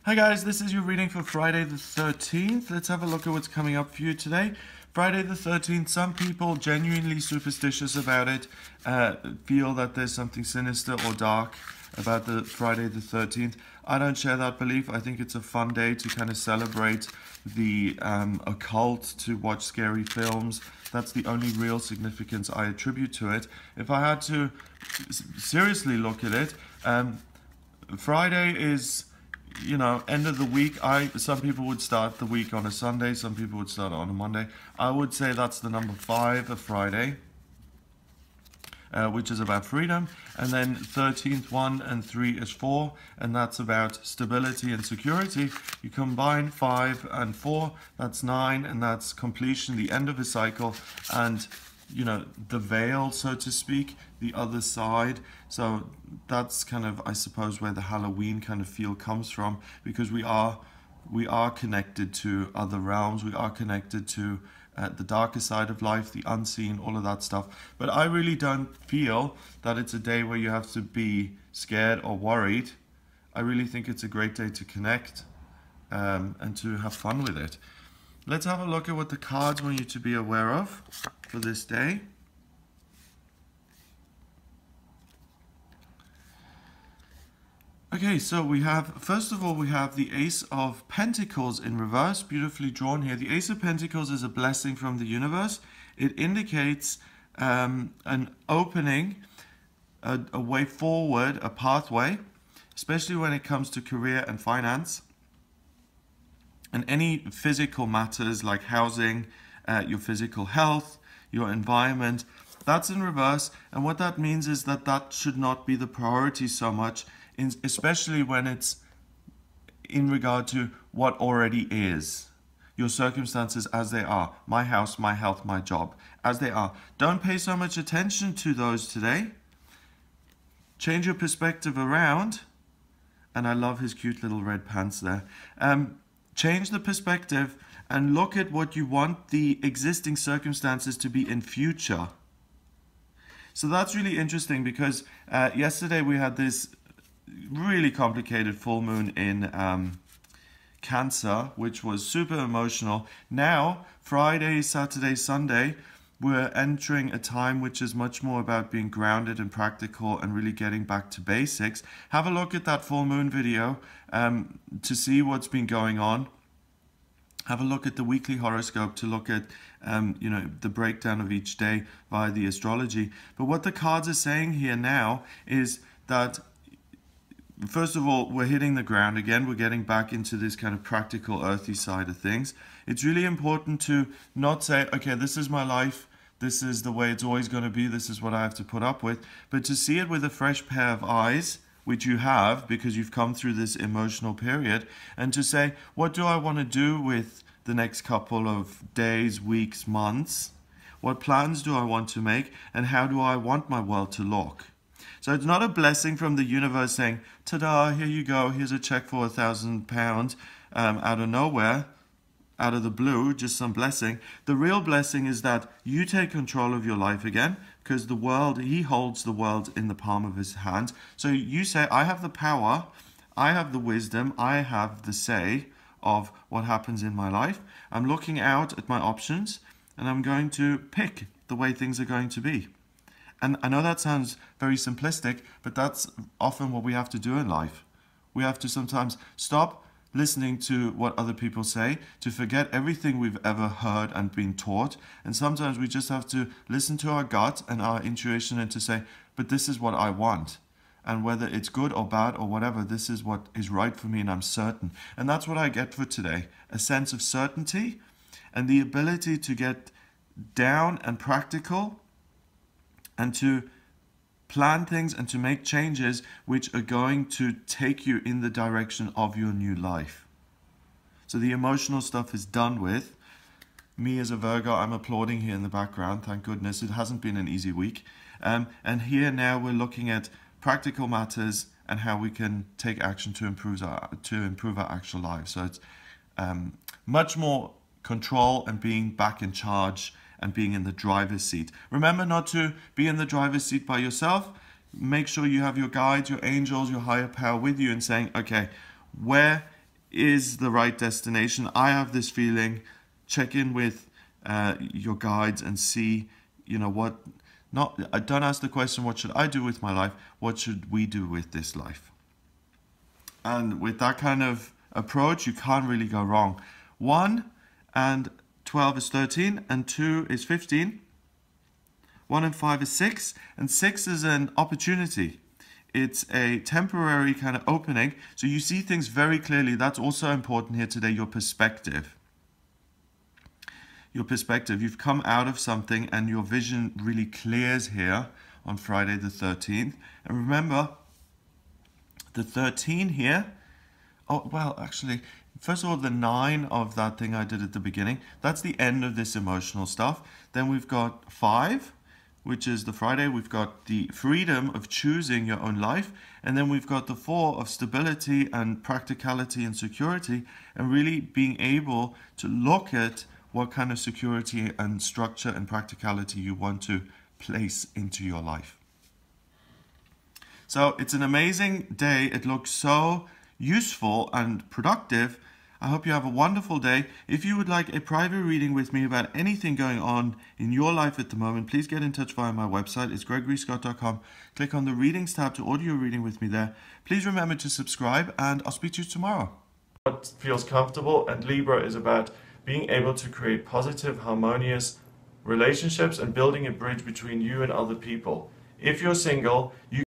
Hi guys, this is your reading for Friday the 13th. Let's have a look at what's coming up for you today. Friday the 13th, some people genuinely superstitious about it, feel that there's something sinister or dark about the Friday the 13th. I don't share that belief. I think it's a fun day to kind of celebrate the occult, to watch scary films. That's the only real significance I attribute to it. If I had to seriously look at it, Friday is, you know, end of the week. Some people would start the week on a Sunday, some people would start on a Monday. I would say that's the number 5 of Friday, which is about freedom. And then 13th, 1 and 3 is 4, and that's about stability and security. You combine 5 and 4, that's 9, and that's completion, the end of a cycle, and, you know, the veil, so to speak, the other side. So that's kind of, I suppose, where the Halloween kind of feel comes from, because we are connected to other realms. We are connected to the darker side of life, the unseen, all of that stuff. But I really don't feel that it's a day where you have to be scared or worried. I really think it's a great day to connect and to have fun with it. Let's have a look at what the cards want you to be aware of for this day. Okay, so we have, first of all, we have the Ace of Pentacles in reverse, beautifully drawn here. The Ace of Pentacles is a blessing from the universe. It indicates an opening, a way forward, a pathway, especially when it comes to career and finance. And any physical matters like housing, your physical health, your environment, that's in reverse. And what that means is that that should not be the priority so much, especially when it's in regard to what already is. Your circumstances as they are. My house, my health, my job, as they are. Don't pay so much attention to those today. Change your perspective around. And I love his cute little red pants there. Change the perspective and look at what you want the existing circumstances to be in future. So that's really interesting, because yesterday we had this really complicated full moon in Cancer, which was super emotional. Now, Friday, Saturday, Sunday, we're entering a time which is much more about being grounded and practical and really getting back to basics. Have a look at that full moon video to see what's been going on. Have a look at the weekly horoscope to look at you know, the breakdown of each day via the astrology. But what the cards are saying here now is that, first of all, we're hitting the ground again. We're getting back into this kind of practical, earthy side of things. It's really important to not say, okay, this is my life, this is the way it's always going to be, this is what I have to put up with, but to see it with a fresh pair of eyes, which you have because you've come through this emotional period, and to say, what do I want to do with the next couple of days, weeks, months? What plans do I want to make, and how do I want my world to look? So it's not a blessing from the universe saying, ta-da, here you go, here's a check for £1,000 out of nowhere, out of the blue, just some blessing. The real blessing is that you take control of your life again, because the world, he holds the world in the palm of his hand. So you say, I have the power, I have the wisdom, I have the say of what happens in my life. I'm looking out at my options, and I'm going to pick the way things are going to be. And I know that sounds very simplistic, but that's often what we have to do in life. We have to sometimes stop listening to what other people say, to forget everything we've ever heard and been taught. And sometimes we just have to listen to our gut and our intuition and to say, but this is what I want. And whether it's good or bad or whatever, this is what is right for me, and I'm certain. And that's what I get for today. A sense of certainty and the ability to get down and practical and to plan things and to make changes which are going to take you in the direction of your new life. So the emotional stuff is done with. Me as a Virgo, I'm applauding here in the background. Thank goodness. It hasn't been an easy week. And here now we're looking at practical matters and how we can take action to improve our actual lives. So it's much more control and being back in charge and being in the driver's seat. Remember not to be in the driver's seat by yourself. Make sure you have your guides, your angels, your higher power with you, and saying, okay, where is the right destination. I have this feeling. Check in with your guides and see, what, don't ask the question, what should I do with my life? What should we do with this life? And with that kind of approach, you can't really go wrong. 1 and 12 is 13, and 2 is 15. 1 and 5 is 6, and 6 is an opportunity. It's a temporary kind of opening, so you see things very clearly. That's also important here today, your perspective. Your perspective. You've come out of something and your vision really clears here on Friday the 13th. And remember, the 13 here, oh, well, actually, first of all, the 9 of that thing I did at the beginning, that's the end of this emotional stuff. Then we've got 5, which is the Friday. We've got the freedom of choosing your own life. And then we've got the 4 of stability and practicality and security, and really being able to look at what kind of security and structure and practicality you want to place into your life. So it's an amazing day. It looks so useful and productive. I hope you have a wonderful day. If you would like a private reading with me about anything going on in your life at the moment, please get in touch via my website. It's gregoryscott.com. Click on the readings tab to order your reading with me there. Please remember to subscribe, and I'll speak to you tomorrow. What feels comfortable, and Libra is about being able to create positive, harmonious relationships and building a bridge between you and other people. If you're single, you